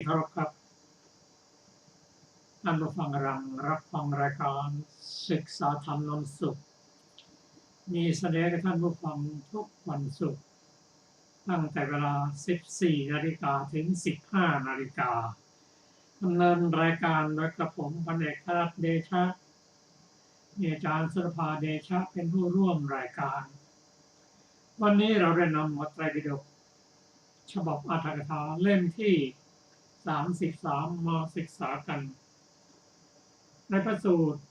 เคารพครับท่านผู้ฟังกำลังรับฟังรายการศึกษาธรรมนำสุขมีแสดงให้ท่านผู้ฟังทุกวันศุกร์ตั้งแต่เวลา 14 นาฬิกาถึง 15 นาฬิกาดำเนินรายการโดยกระผมพันเอกธนรัตน์เดชะมีอาจารย์สุรภาเดชะเป็นผู้ร่วมรายการวันนี้เราได้นำบทไตรปิฎกฉบับอรรถกถาเล่มที่ 33 มาศึกษากันในพระสูตร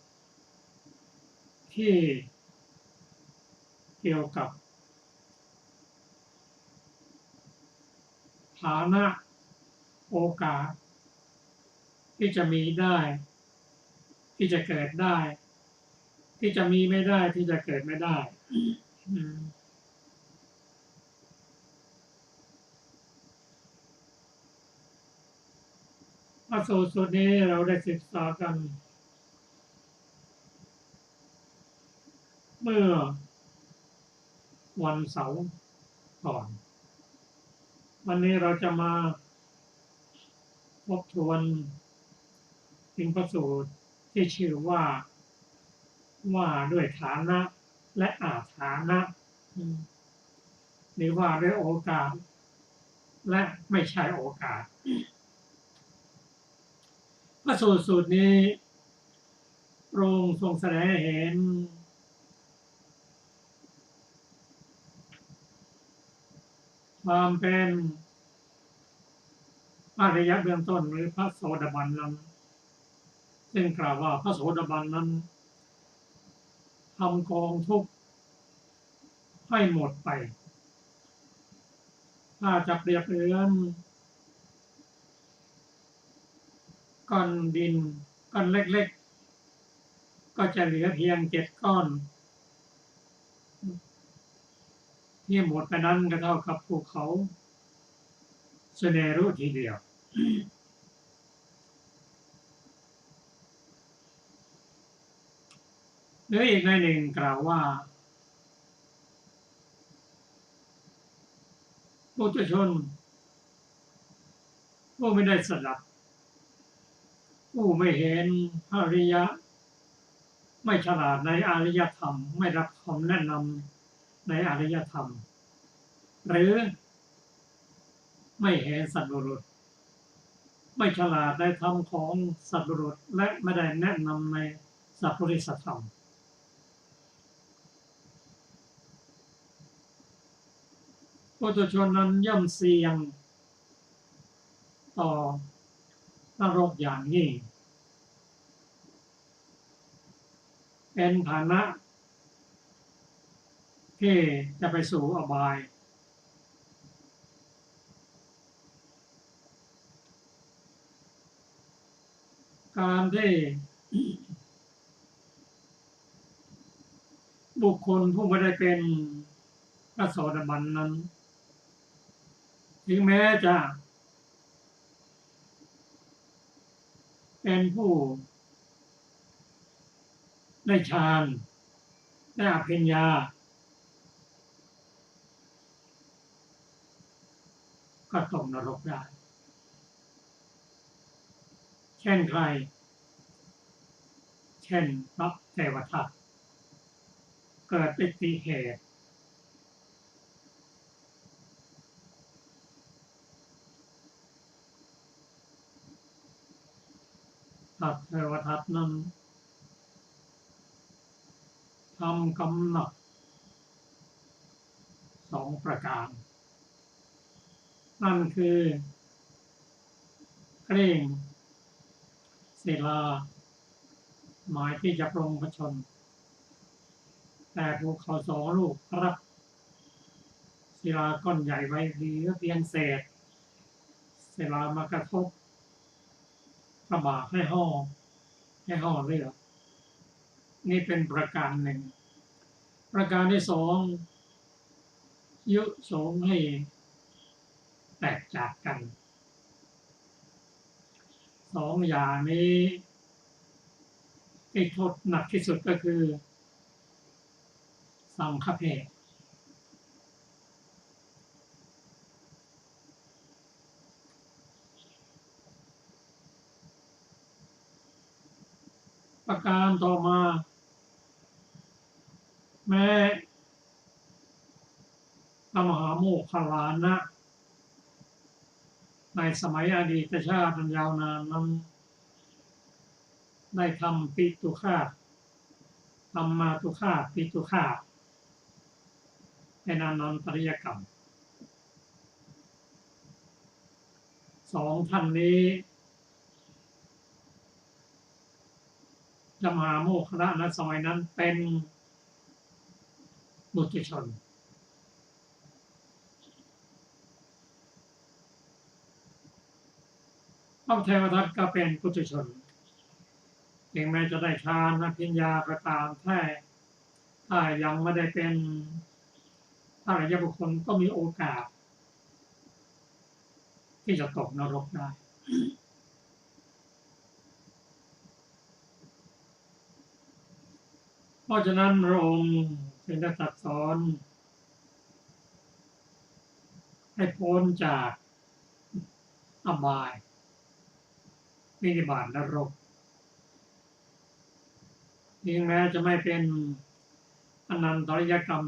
ที่เกี่ยวกับฐานะโอกาสที่จะมีได้ที่จะเกิดได้ที่จะมีไม่ได้ที่จะเกิดไม่ได้พระสูตรสุดนี้เราได้ศึกษากันเมื่อวันเสาร์ก่อนวันนี้เราจะมาทบทวนถึงพระสูตรที่ชื่อว่าด้วยฐานะและอาฐานะหรือว่าด้วยโอกาสและไม่ใช่โอกาสพระสูตรนี้พระองค์ทรงแสดงให้เห็นความเป็นอริยะเบื้องต้นหรือพระโสดาบันนั้นซึ่งกล่าวว่าพระโสดาบันนั้นทำกองทุกข์ให้หมดไปถ้าจะเปรียบเทียบก้อนดินก้อนเล็กๆก็จะเหลือเพียง7 ก้อนที่หมดไปนั้นก็เท่ากับภูเขาเสเนรุทีเดียวหรืออีกในหนึ่งกล่าวว่าปุถุชนผู้ไม่ได้สดับผู้ไม่เห็นอริยะไม่ฉลาดในอริยธรรมไม่รับคำแนะนำในอริยธรรมหรือไม่เห็นสัตว์บุรุษไม่ฉลาดในธรรมของสัตว์บุรุษและไม่ได้แนะนำในสัพพุริสธรรมปุถุชนนั้นย่อมเสี่ยงต่อนรกอย่างยิ่งเป็นฐานะที่จะไปสู่อบายการที่บุคคลผู้ไม่ได้เป็นพระโสดาบันนั้นถึงแม้จะเป็นผู้ได้ฌานได้อภิญญาก็ตกนรกได้เช่นใครเช่นพระเทวทัตเกิดอุบัติเหตุพระเทวทัตนั้นทำกำหนัด2 ประการนั่นคือเกรงศิลาหมายที่จะปรงพระชนแต่ภูเขา2 ลูกรับศิลาก้อนใหญ่ไว้เหลือเพียงเศษศิลามากระทบกระบะให้ห่อเลือดนี่เป็นประการหนึ่งประการที่2ยุสงให้แตกจากกัน2 อย่างนี้ที่โทษหนักที่สุดก็คือสังฆเพศ ประการต่อมาแม้พระมหาโมคคัลลานะในสมัยอดีตชาติอันยาวนานนั้นได้ทำปิตุฆาตธรรมาตุฆาตปิตุฆาตเป็นอนันตริยกรรมสองท่านนี้พระมหาโมคคัลลานะสมัยนั้นเป็นบุตุชนพระเทวทัตก็เป็นปุถุชนถึงแม้จะได้ฌานอภิญญาก็ตามถ้ายังไม่ได้เป็นพระอริยบุคคลก็มีโอกาสที่จะตกนรกได้เพราะฉะนั้นพระองค์จึงได้ตรัสสอนให้พ้นจากอบายวินิบาตนรกถึงแม้จะไม่เป็นอนันตริยกรรม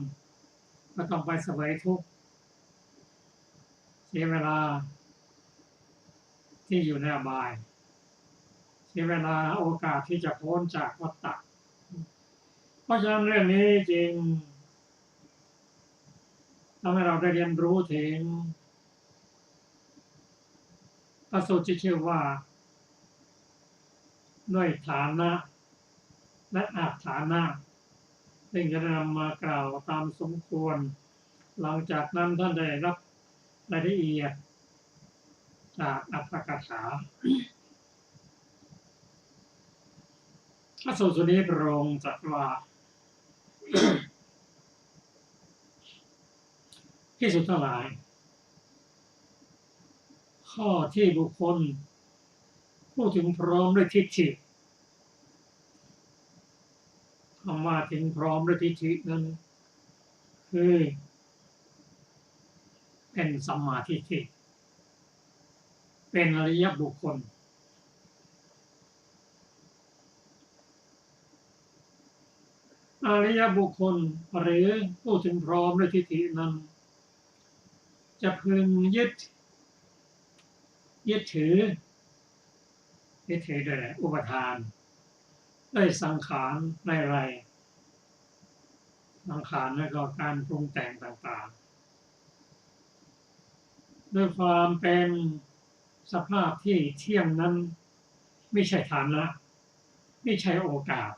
ก็ต้องไปเสวยทุกข์เสียเวลาที่อยู่ในอบายเสียเวลาโอกาสที่จะพ้นจากวัฏฏะเพราะฉะนั้นเรื่องนี้จริงทำให้เราได้เรียนรู้ถึงพระสูตรที่ชื่อว่าด้วยฐานะและอาฐานะซึ่งจะนำมากล่าวตามสมควรหลังจากนั้นท่านได้รับรายละเอียดจากอัตถกถาพระสูตรนี้พระองค์ตรัสว่าภิกษุทั้งหลายข้อที่บุคคลพูดถึงพร้อมด้วยทิฏฐิคำว่าถึงพร้อมด้วยทิฏฐินั้นคือเป็นสัมมาทิฏฐิเป็นอริยบุคคลอริยบุคคลหรือพูดถึงพร้อมด้วยทิฏฐินั้นจะพึงยึดถือด้วยอุปทานด้วยสังขารในไรสังขารและก็การปรุงแต่งต่างๆด้วยความเป็นสภาพที่เที่ยงนั้นไม่ใช่ฐานะไม่ใช่โอกาส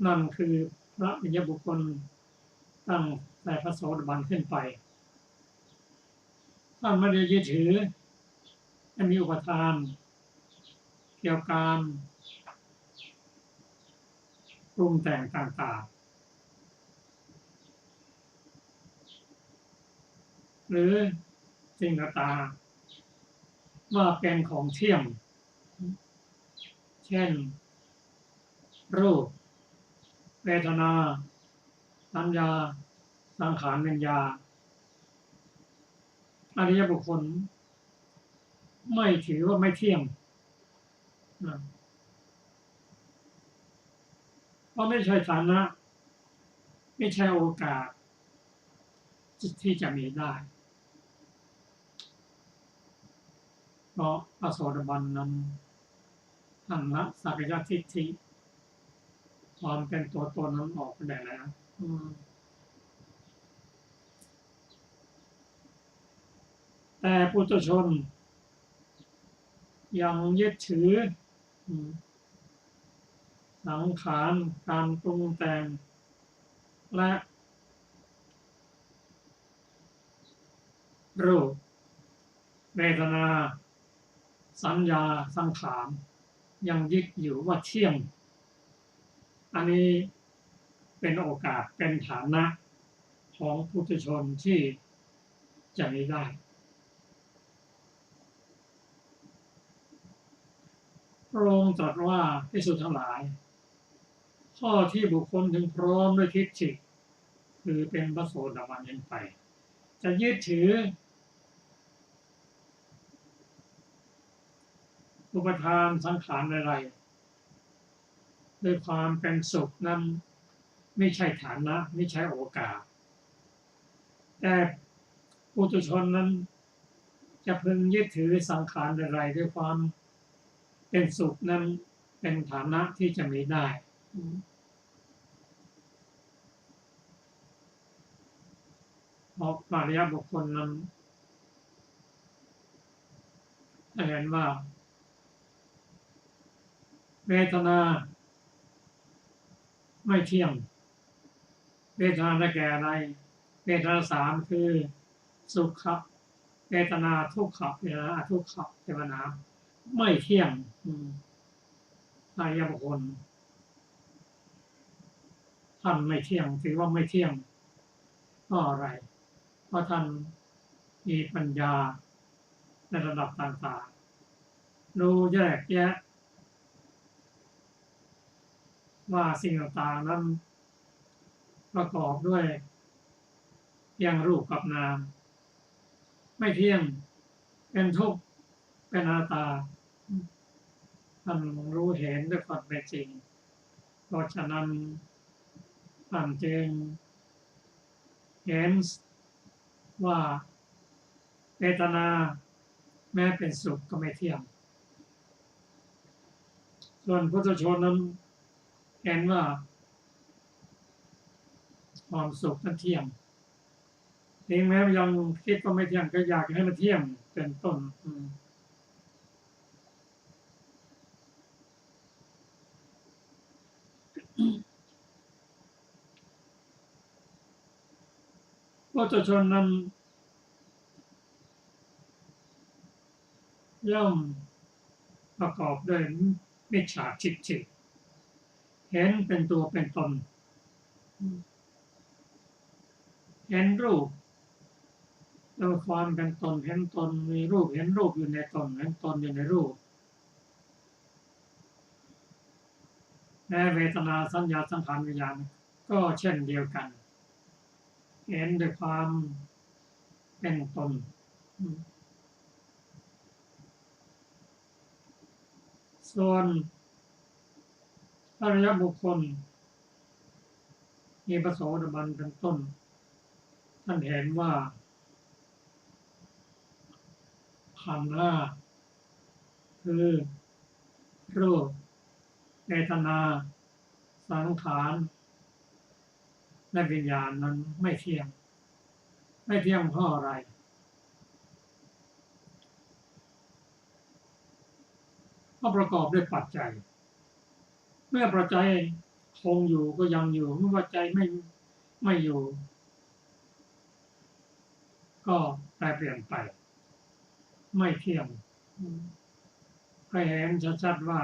นั่นคือพระอริยบุคคลตั้งแต่พระโสดาบันขึ้นไปท่านไม่ได้ยึดถือไม่มีอุปทานเกี่ยวกับการปรุงแต่งต่างๆหรือสิ่งต่างๆว่าเป็นของเที่ยงเช่นรูปเวทนาสัญญาสังขารวิญญาณอริยบุคคลไม่ถือว่าไม่เที่ยงเพราะไม่ใช่ฐานะไม่ใช่โอกาสที่จะมีได้เพราะพระโสดาบันนั้นท่านละสักยทิฏฐิความเป็นตัวตนนั้นออกไปได้แล้วแต่ปุถุชนยังยึดถือสังขารการปรุงแต่งและรูปเวทนาสัญญาสังขารยังยึดอยู่ว่าเที่ยงอันนี้เป็นโอกาสเป็นฐานะของปุถุชนที่จะมีได้พระองค์ตรัสว่าภิกษุทั้งหลายข้อที่บุคคลถึงพร้อมด้วยทิฏฐิคือเป็นพระโสดาบันขึ้นไปจะยึดถือ อุปทานสังขารอะไรด้วยความเป็นสุขนั้นไม่ใช่ฐานะไม่ใช่โอกาสแต่ปุถุชนนั้นจะพึงยึดถือสังขารอะไรด้วยความเป็นสุขนั้นเป็นฐานะที่จะมีได้เพราะอริยบุคคลนั้นจะเห็นว่าเวทนาไม่เที่ยงเวทนาได้แก่อะไรเวทนาสามคือสุขเวทนาทุกขเวทนาอทุกขเวทนาไม่เที่ยงอริยบุคคลท่านไม่เที่ยงถือว่าไม่เที่ยงเพราะอะไรเพราะท่านมีปัญญาในระดับต่างๆรู้แยกแยะว่าสิ่งต่างๆนั้นประกอบด้วยเพียงรูปกับนามไม่เที่ยงเป็นทุกข์เป็นอนัตตาท่านรู้เห็นด้วยความเป็นจริงเพราะฉะนั้นท่านจึงเห็นว่าเวทนาแม้เป็นสุขก็ไม่เที่ยงส่วนพุทธชนนั้นเห็นว่าความสุขนั้นเที่ยงถึงแม้ยังคิดว่าไม่เที่ยงก็อยากให้มันเที่ยงเป็นต้นพุทธชนนั้นย่อมประกอบด้วยมิจฉาทิฏฐิเห็นเป็นตัวเป็นตนเห็นรูปโดยความเป็นตนเห็นตนมีรูปเห็นรูปอยู่ในตนเห็นตนอยู่ในรูปแม้เวทนาสัญญาสังขารวิญญาณก็เช่นเดียวกันเห็นด้วยความเป็นตนส่วนอริยบุคคลมีพระโสดาบันเป็นต้นท่านเห็นว่าขันธ์ห้าคือรูปเวทนาสังขารและวิญญาณนั้นไม่เที่ยงไม่เที่ยงเพราะอะไรก็ประกอบด้วยปัจจัยเมื่อปัจจัยคงอยู่ก็ยังอยู่เมื่อปัจจัยไม่อยู่ก็แปรเปลี่ยนไปไม่เที่ยงให้เห็นชัดๆว่า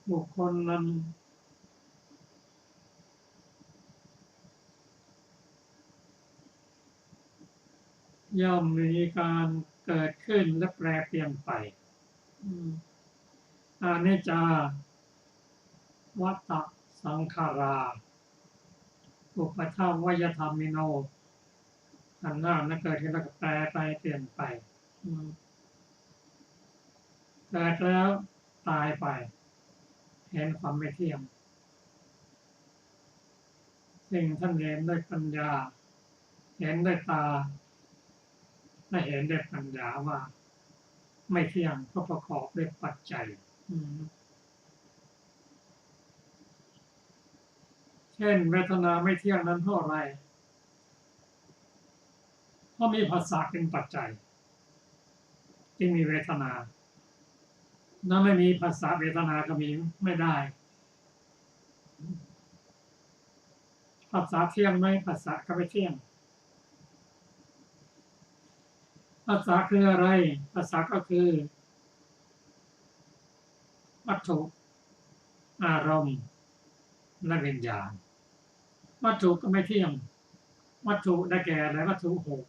บุคคลนั้นย่อมมีการเกิดขึ้นและแปรเปลี่ยนไปอนิจจาวัฏฏะสังขาราอุปทาวยธรรมิโนขันธ์ห้านั้นเกิดขึ้นแล้วก็แปรไปเปลี่ยนไปเกิดแล้วตายไปเห็นความไม่เที่ยงสิ่งท่านเห็นด้วยปัญญาเห็นด้วยตาและเห็นด้วยปัญญาว่าไม่เที่ยงก็ประกอบด้วยปัจจัยเช่นเวทนาไม่เที่ยงนั้นเพราะอะไรเพราะมีภาษาเป็นปัจจัยจึงมีเวทนาถ้าไม่มีภาษาเวทนาก็มีไม่ได้ภาษาเที่ยงไหมภาษาก็ไม่เที่ยงภาษาคืออะไรภาษาก็คือวัตถุอารมณ์และวิญญาณวัตถุก็ไม่เที่ยงวัตถุได้แก่อะไรวัตถุหก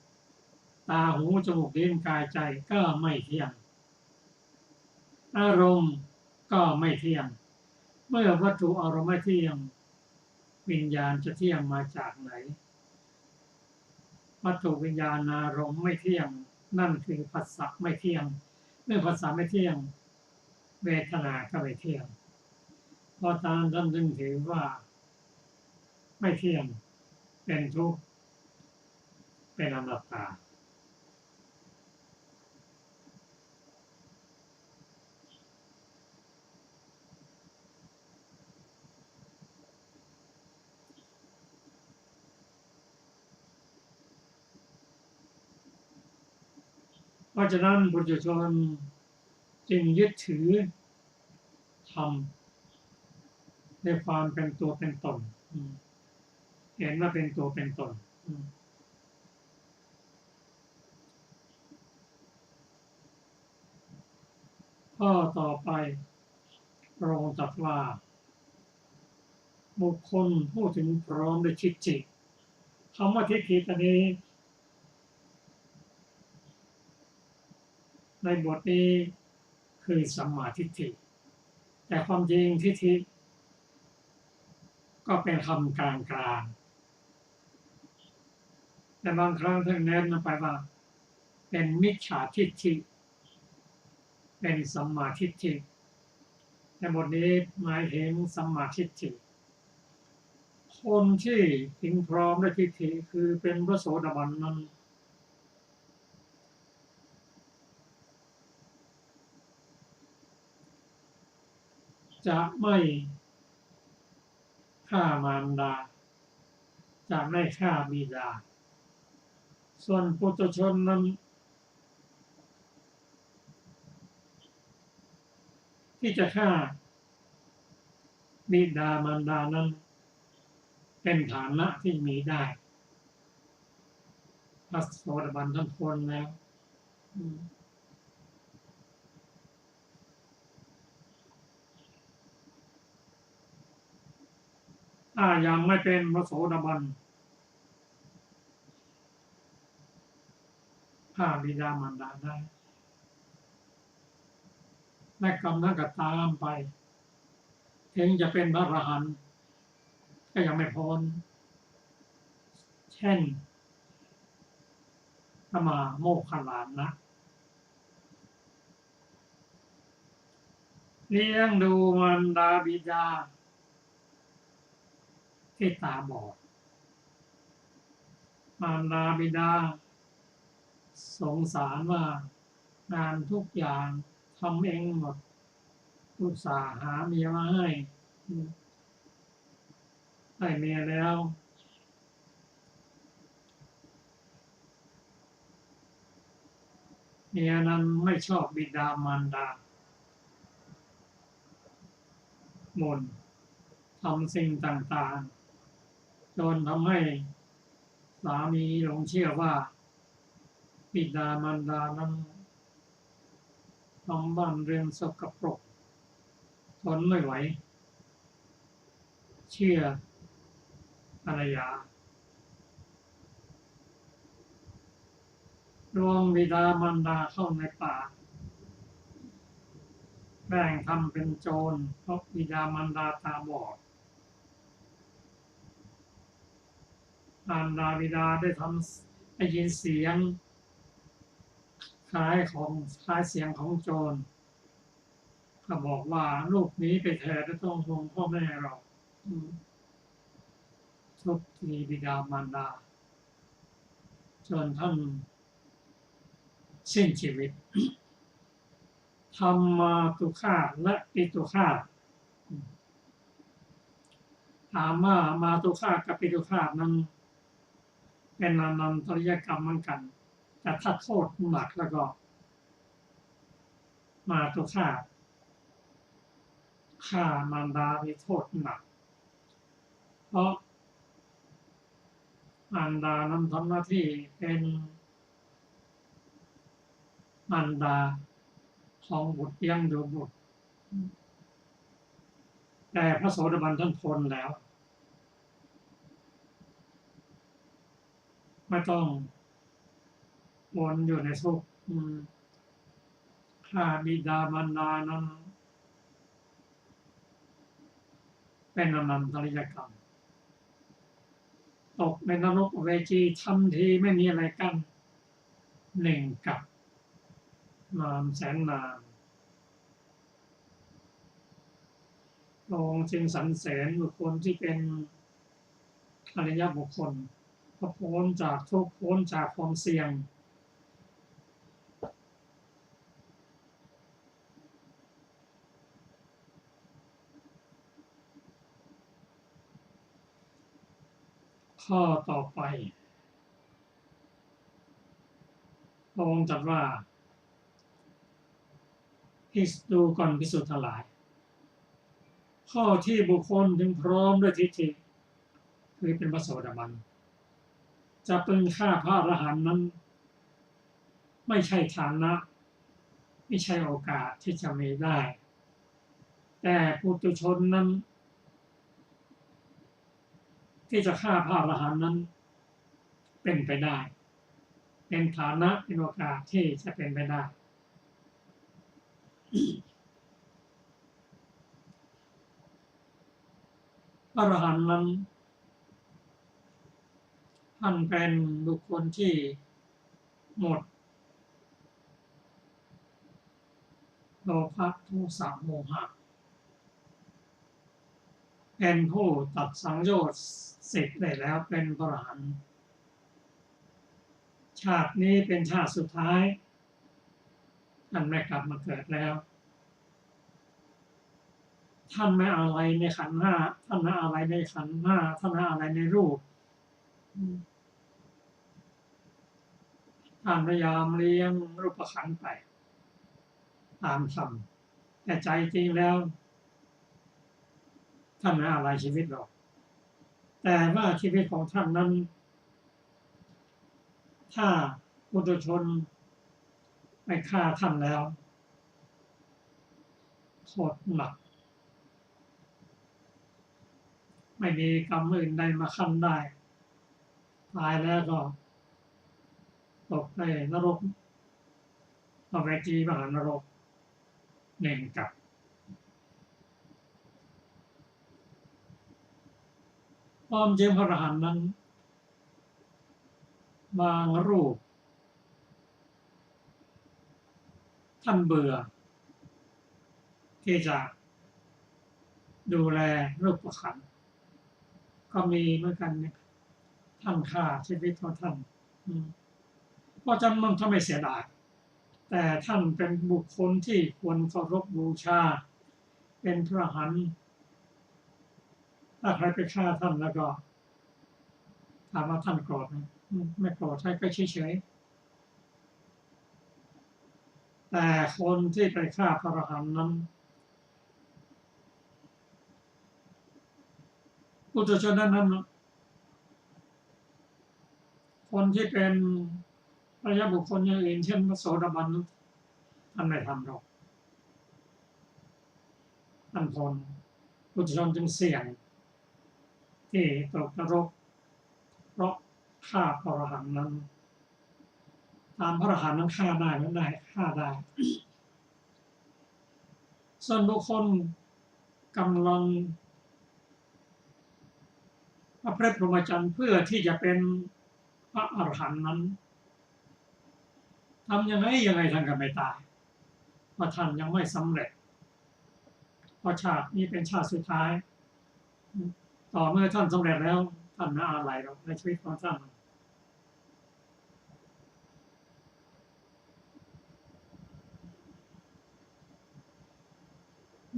ตาหูจมูกลิ้นกายใจก็ไม่เที่ยงอารมณ์ก็ไม่เที่ยงเมื่อวัตถุอารมณ์ไม่เที่ยงวิญญาณจะเที่ยงมาจากไหนวัตถุวิญญาณอารมณ์ไม่เที่ยงนั่นคือภาษาไม่เที่ยงเมื่อภาษาไม่เที่ยง เวทนาก็ไม่เที่ยงเพราะท่านจึงถือว่าไม่เที่ยงเป็นทุกข์เป็นอนัตตาเพราะฉะนั้นปุถุชนจึงยึดถือธรรมในความเป็นตัวเป็นตนเห็นว่าเป็นตัวเป็นตนข้อต่อไปพระองค์ตรัสว่าบุคคลผู้ถึงพร้อมด้วยทิฏฐิคำว่าทิฏฐิตัวนี้ในบทนี้คือสัมมาทิฏฐิแต่ความจริงทิฏฐิก็เป็นคำกลางๆแต่บางครั้งท่านเน้นไปว่าเป็นมิจฉาทิฏฐิเป็นสัมมาทิฏฐิในบทนี้หมายถึงสัมมาทิฏฐิคนที่ถึงพร้อมด้วยทิฏฐิคือเป็นพระโสดาบันนั้นจะไม่ฆ่ามารดาจะไม่ฆ่าบิดาส่วนปุถุชนนั้นที่จะฆ่าบิดามารดานั้นเป็นฐานะที่มีได้พระโสดาบันท่านพ้นแล้วถ้ายังไม่เป็นพระโสดาบันฆ่าบิดามารดาได้และกรรมนั้นก็ตามไปถึงจะเป็นพระอรหันต์ก็ยังไม่พ้นเช่นพระมหาโมคคัลลานะเลี้ยงดูมารดาบิดาที่ตาบอดมารดาบิดาสงสารว่างานทุกอย่างทำเองหมดอุตส่าห์หาเมียมาให้ได้เมียแล้วเมียนั้นไม่ชอบบิดามารดาหม่นทำสิ่งต่างๆจนทำให้สามีหลงเชื่อว่าบิดามารดานั้นทำบ้านเรือนสกปรกทนไม่ไหวเชื่อภรรยาลวงบิดามารดาเข้าในป่าแกล้งทำเป็นโจรเพราะบิดามารดาตาบอดมารดาบิดาได้ยินเสียงคล้ายเสียงของโจรก็บอกว่าลูกนี้ไปเถิดไม่ต้องห่วงพ่อแม่เราทุบตีบิดามารดาจนท่านสิ้นชีวิตธรรมาตุฆาตและปิตุฆาตถามว่ามาตุฆาตกับปิตุฆาตนั้นเป็นอนันตริยกรรมเหมือนกันแต่ถ้าโทษหนักแล้วก็มาตุฆาตฆ่ามารดามีโทษหนักเพราะมารดานั้นทำหน้าที่เป็นมารดาของบุตรเลี้ยงดูบุตรแต่พระโสดาบันท่านพ้นแล้วไม่ต้องวนอยู่ในทุกข์ฆ่าบิดามารดานั้นเป็นอนันตริยกรรมตกในนรกอเวจีทันทีไม่มีอะไรกั้นหนึ่งกับนานแสนนาน ระองค์จึงสรรเสริญบุคคลที่เป็นอริยบุคคลพ้นจากทุกข์พ้นจากความเสี่ยงข้อต่อไปพระองค์ตรัสว่าภิกษุดูก่อนภิกษุทั้งหลายข้อที่บุคคลถึงพร้อมด้วยทิฏฐิคือเป็นพระโสดาบันจะพึงฆ่าพระอรหันต์นั้นไม่ใช่ฐานะไม่ใช่โอกาสที่จะมีได้แต่ปุถุชนนั้นที่จะฆ่าพระอรหันต์นั้นเป็นไปได้เป็นฐานะเป็นโอกาสที่จะเป็นไปได้พระอรหันต์นั้นท่านเป็นบุคคลที่หมดโลภะโทสะโมหะเป็นผู้ตัดสังโยชน์10ได้แล้วเป็นพระอรหันต์ชาตินี้เป็นชาติสุดท้ายท่านไม่กลับมาเกิดแล้วท่านไม่อะไรในขันธ์ห้าท่านไม่อะไรในขันธ์ห้าท่านไม่อะไรในรูปท่านพยายามเลี้ยงรูปขันธ์ไปตามธรรมแต่ใจจริงแล้วท่านไม่อะไรชีวิตหรอกแต่ว่าชีวิตของท่านนั้นถ้าปุถุชนไปฆ่าท่านแล้วโทษหนักไม่มีกรรมอื่นใดมาขั้นได้ตายแล้วก็ตกในนรกอเวจีมหานรกหนึ่งกับความจริงพระอรหันต์นั้นบางรูปท่านเบื่อที่จะดูแลรูปขันธ์ก็มีเหมือนกันเนี่ยท่านฆ่าชีวิตของท่านเพราะฉะนั้นมันทำให้เสียดายแต่ท่านเป็นบุคคลที่ควรเคารพบูชาเป็นพระอรหันต์ถ้าใครไปฆ่าท่านแล้วก็ถามว่าท่านโกรธไหมไม่โกรธใช่ก็เฉยๆแต่คนที่ไปฆ่าพระอรหันต์นั้นปุถุชนนั้นคนที่เป็นอริยบุคคลอย่างอื่นเช่นพระโสดาบันท่านไม่ทำหรอกท่านพ้นปุถุชนจึงเสี่ยงที่ตกนรกเพราะฆ่าพระอรหันต์นั้นตามพระอรหันต์นั้นฆ่าได้ไม่ได้ฆ่าได้ส่วนบุคคลกำลังประพฤติพรหมจรรย์เพื่อที่จะเป็นพระอรหันต์นั้นทำยังไงท่านก็ไม่ตายเพราะท่านยังไม่สำเร็จเพราะชาตินี้เป็นชาติสุดท้ายต่อเมื่อท่านสำเร็จแล้วท่านไม่อะไรหรอกในชีวิตของท่าน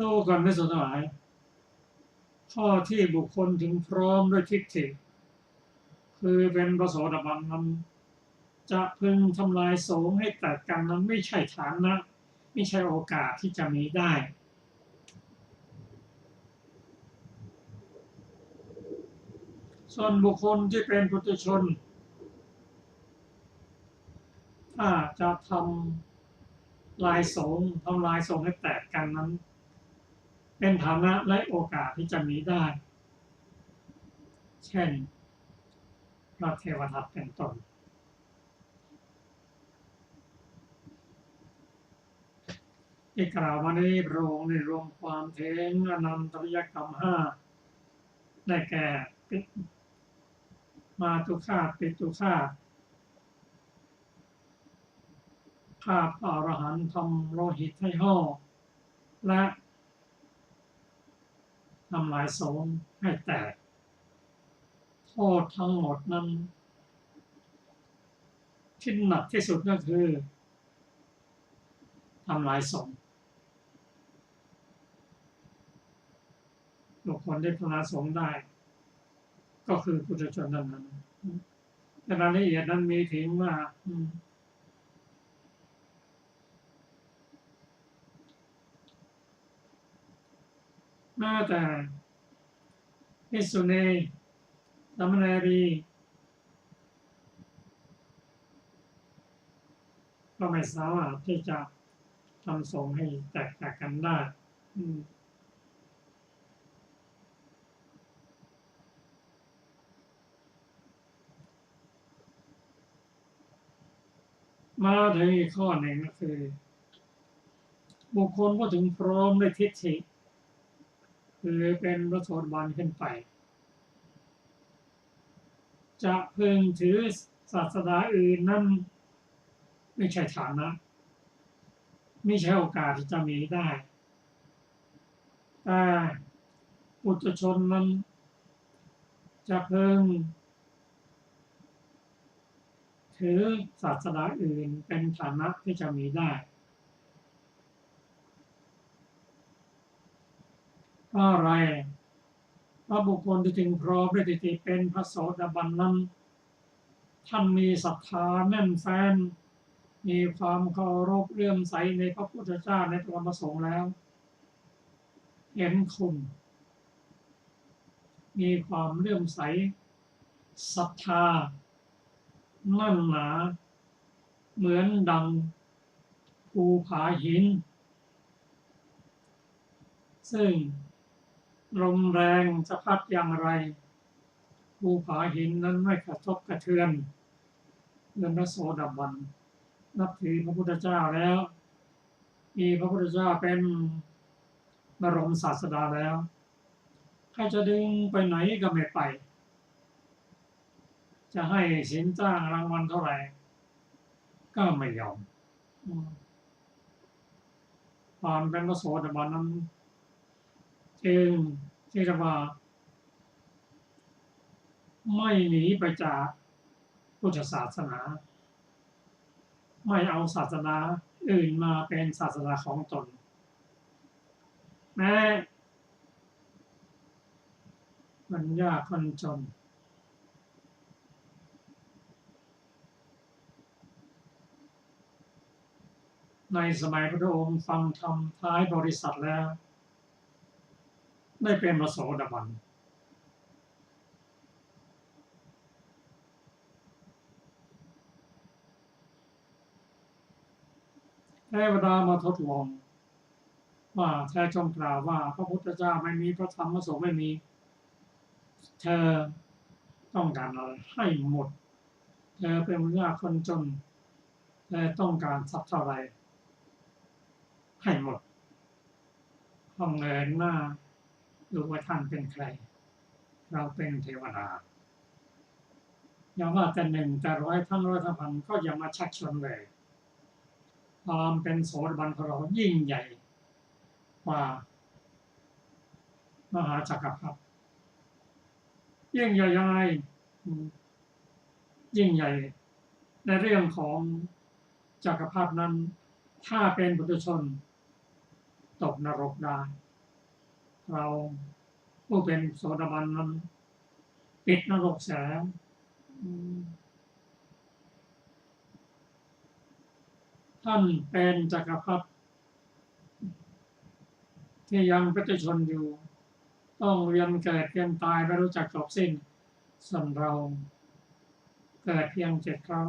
ดูก่อนภิกษุทั้งหลายข้อที่บุคคลถึงพร้อมด้วยทิฏฐิคือเป็นพระโสดาบันนั้นจะพึงทำลายโสมให้แตกกันนั้นไม่ใช่ฐานะไม่ใช่โอกาสที่จะมีได้ส่วนบุคคลที่เป็นปุถุชนถ้าจะทำลายโสมทำลายโสมให้แตกกันนั้นเป็นฐานะและโอกาสที่จะมีได้เช่นพระเทวทัตเป็นต้นที่กล่าวมานี้พระองค์ได้รวมความถึงอนันตริยกรรม5ได้แก่มาตุฆาตปิตุฆาตฆ่าพระอรหันต์ทำโลหิตให้ห่อและ ำลายสงฆ์ให้แตกโทษทั้งหมดนั้นที่หนักที่สุดก็คือทำลายสงฆ์บุคคลที่ทำลายสงฆ์ได้ก็คือปุถุชนนั้นแต่รายละเอียดนั้นมีถึงว่าแม้แต่ภิกษุณีสามเณรีก็ไม่สามารถที่จะทำสงฆ์ให้แตกจากกันได้มาถึงอีกข้อหนึ่งก็คือบุคคลก็ถึงพร้อมด้วยทิฏฐิคือเป็นพระโสดาบันขึ้นไปจะพึงถือศาสนาอื่นนั้นไม่ใช่ฐานะไม่ใช่โอกาสที่จะมีได้แต่ปุถุชนนั้นจะพึงถือศาสนาอื่นเป็นฐานะที่จะมีได้เพราะอะไรเพราะบุคคลที่ถึงพร้อมด้วยทิฏฐิเป็นพระโสดาบันนั้นท่านมีศรัทธาแน่นแฟ้นมีความเคารพเลื่อมใสในพระพุทธเจ้าในพระธรรมสงฆ์แล้วเห็นคุณมีความเลื่อมใสศรัทธามั่นหนาเหมือนดังภูผาหินซึ่งลมแรงจะพัดอย่างไรภูผาหินนั้นไม่กระทบกระเทือนเรื่องพระโสดาบันนับถือพระพุทธเจ้าแล้วมีพระพุทธเจ้าเป็นบรมศาสดาแล้วใครจะดึงไปไหนก็ไม่ไปจะให้สินจ้างรางวัลเท่าไหร่ก็ไม่ยอมความเป็นพระโสดาบันนั้นจึงที่จะว่าไม่หนีไปจากพุทธศาสนาไม่เอาศาสนาอื่นมาเป็นศาสนาของตนแม้มันยากคนจนในสมัยพระองค์ฟังธรรมท้ายบริษัทแล้วได้เป็นพระโสดาบันเทวดามาทดลองว่าแท้จงกล่าวว่าพระพุทธเจ้าไม่มีพระธรรมพระสงฆ์ไม่มีเธอต้องการอะไรให้หมดเธอเป็นยากคนจนเธอต้องการทรัพย์เท่าไรให้หมดห้องเงินหน้าดูว่าท่านเป็นใครเราเป็นเทวดาอย่าว่าแต่หนึ่งแต่ร้อยทั้งร้อยทั้งพันก็อย่ามาชักชวนเลยความเป็นโสดาบันของเรายิ่งใหญ่กว่ามหาจักรพรรดิยิ่งใหญ่ยังไงยิ่งใหญ่ในเรื่องของจักรพรรดินั้นถ้าเป็นปุถุชนตกนรกได้เราผู้เป็นโสดาบันนั้นปิดนรกแสงท่านเป็นจักรพรรดิที่ยังปุถุชนอยู่ต้องเวียนเกิดเวียนตายไม่รู้จักจบสิ้นส่วนเราเกิดเพียง7 ครั้ง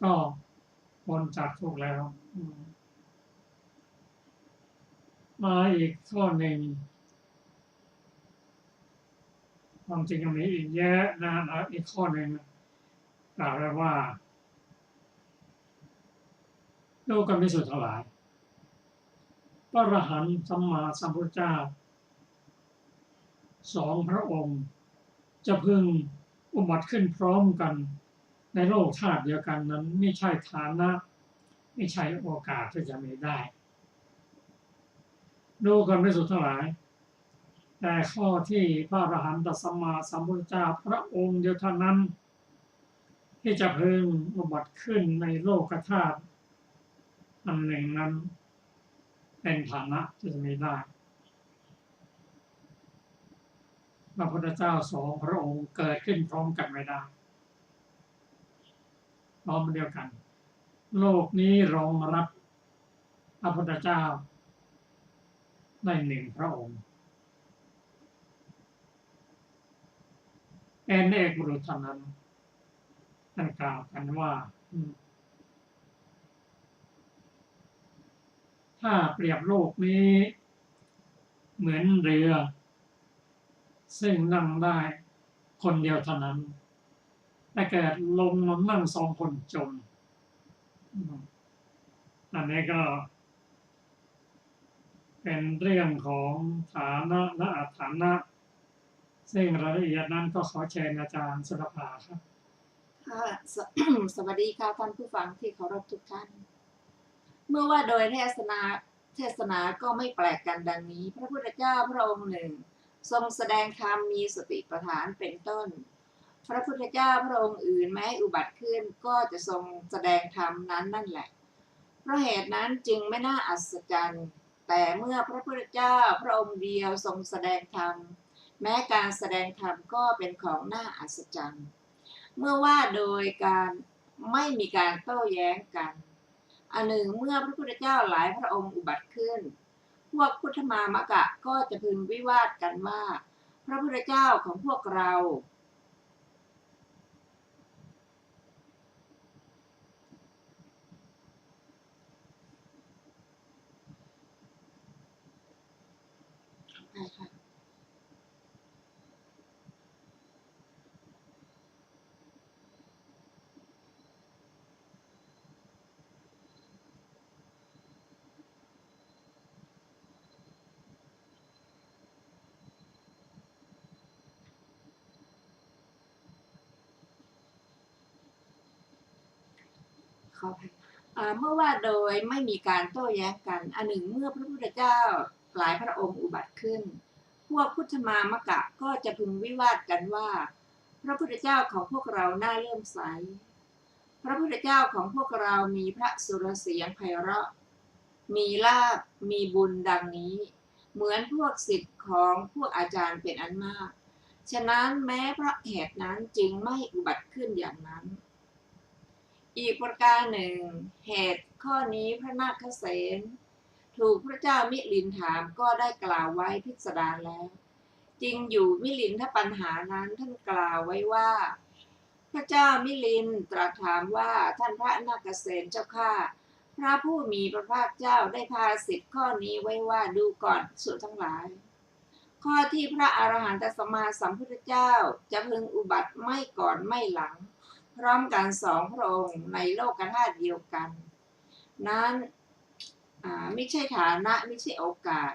ก็พ้นจากทุกข์แล้วมาอีกข้อหนึ่งความจริงมีอีกเยอะนะอีกข้อหนึ่งกล่าวไว้ว่าดูกันพิสุทธิ์ทั้งหลายพระอรหันต์สัมมาสัมพุทธเจ้า2 พระองค์จะพึงอุบัติขึ้นพร้อมกันในโลกธาตุเดียวกันนั้นไม่ใช่ฐานะไม่ใช่โอกาสที่จะมีได้ดูกันพิสุทธิ์ทั้งหลาย แต่ข้อที่พระอรหันตสัมมาสัมพุทธเจ้าพระองค์เดียวเท่านั้นที่จะพึงอุบัติขึ้นในโลกธาตุอันหนึ่งนั้นเป็นฐานะที่จะมีได้พระพุทธเจ้าสองพระองค์เกิดขึ้นพร้อมกันไม่ได้พร้อมเดียวกันโลกนี้รองรับพระพุทธเจ้าได้หนึ่งพระองค์เป็นเอกบุรุษเท่านั้นท่านกล่าวกันว่าถ้าเปรียบโลกนี้เหมือนเรือซึ่งนั่งได้คนเดียวเท่านั้นแต่เกิดลงมานั่งสองคนจมอันนี้ก็เป็นเรื่องของฐานะและอฐานะซึ่งรายละเอียดนั้นก็ขอเชิญอาจารย์สุรภาครับค่ะสวัสดีค่ะท่านผู้ฟังที่เคารพทุกท่านเมื่อว่าโดยเทศนาก็ไม่แปลกกันดังนี้พระพุทธเจ้าพระองค์หนึ่งทรงแสดงธรรมมีสติปัฏฐานเป็นต้นพระพุทธเจ้าพระองค์อื่นแม้อุบัติขึ้นก็จะทรงแสดงธรรมนั้นนั่นแหละเพราะเหตุนั้นจึงไม่น่าอัศจรรย์แต่เมื่อพระพุทธเจ้าพระองค์เดียวทรงแสดงธรรมแม้การแสดงธรรมก็เป็นของน่าอัศจรรย์เมื่อว่าโดยการไม่มีการโต้แย้งกันอันหนึ่งเมื่อพระพุทธเจ้าหลายพระองค์อุบัติขึ้นพวกพุทธมามกะก็จะพึงวิวาทกันว่าพระพุทธเจ้าของพวกเราเมื่อว่าโดยไม่มีการโต้แย้งกันอันหนึ่งเมื่อพระพุทธเจ้าหลายพระองค์อุบัติขึ้นพวกพุทธมามกะก็จะพึงวิวาทกันว่าพระพุทธเจ้าของพวกเราน่าเลื่อมใสพระพุทธเจ้าของพวกเรามีพระสุรเสียงไพเราะมีลาภมีบุญดังนี้เหมือนพวกศิษย์ของพวกอาจารย์เป็นอันมากฉะนั้นแม้เพราะเหตุนั้นจึงไม่อุบัติขึ้นอย่างนั้นอีกประการหนึ่งเหตุข้อนี้พระนาคเษนถูกพระเจ้ามิลินถามก็ได้กล่าวไว้พิสดารแล้วจริงอยู่มิลินถ้าปัญหานั้นท่านกล่าวไว้ว่าพระเจ้ามิลินตรัสถามว่าท่านพระนาคเษนเจ้าข้าพระผู้มีพระภาคเจ้าได้พาสิทธิข้อนี้ไว้ว่าดูก่อนสุทั้งหลายข้อที่พระอรหันตสัมมาสัมพุทธเจ้าจะพึงอุบัติไม่ก่อนไม่หลังพร้อมกันสองพระองค์ในโลกธาตุเดียวกันนั้นไม่ใช่ฐานะไม่ใช่โอกาส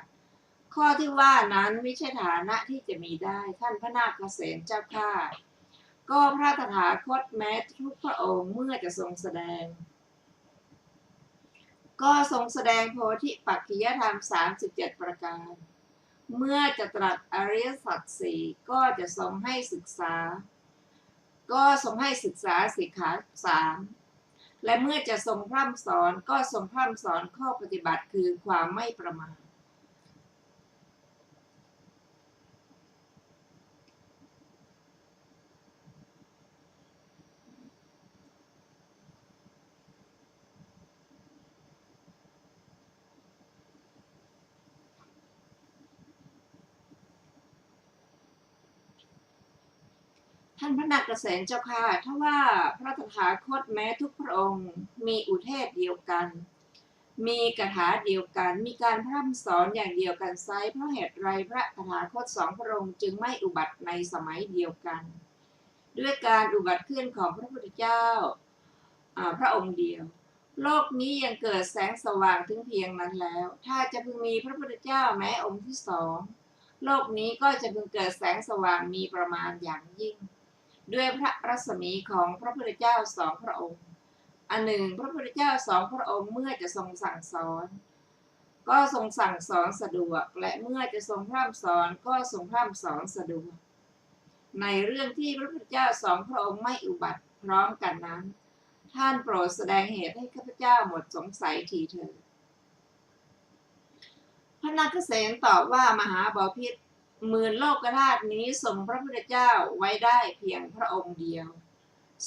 ข้อที่ว่านั้นไม่ใช่ฐานะที่จะมีได้ท่านพระนาคเษนเจ้าข้าก็พระตถาคตแม้ทุกพระองค์เมื่อจะทรงแสดงก็ทรงแสดงโพธิปักขิยธรรม37ประการเมื่อจะตรัสอริยสัจสี่ก็จะทรงให้ศึกษาสิกขา3และเมื่อจะทรงพร่ำสอนก็ทรงพร่ำสอนข้อปฏิบัติคือความไม่ประมาทท่านพระนาคเษนเจ้าค่ะถ้าว่าพระตถาคตแม้ทุกพระองค์มีอุเทศเดียวกันมีคาถาเดียวกันมีการพร่ำสอนอย่างเดียวกันไซเพราะเหตุไรพระตถาคตสองพระองค์จึงไม่อุบัติในสมัยเดียวกันด้วยการอุบัติขึ้นของพระพุทธเจ้าพระองค์เดียวโลกนี้ยังเกิดแสงสว่างถึงเพียงนั้นแล้วถ้าจะพึงมีพระพุทธเจ้าแม้องค์ที่สองโลกนี้ก็จะพึงเกิดแสงสว่างมีประมาณอย่างยิ่งด้วยพระรัศมีของพระพุทธเจ้าสองพระองค์อันหนึ่งพระพุทธเจ้าสองพระองค์เมื่อจะทรงสั่งสอน ก็ทรงสั่งสอนสะดวกและเมื่อจะทรงพร่ำสอนก็ทรงพร่ำสอนสะดวกในเรื่องที่พระพุทธเจ้าสองพระองค์ไม่อุบัติพร้อมกันนั้นท่านโปรดแสดงเหตุให้ข้าพเจ้าหมดสงสัยทีเถิดพระนาคเษนตอบว่ามหาบพิตรหมื่นโลกธาตุนี้ทรงพระพุทธเจ้าไว้ได้เพียงพระองค์เดียว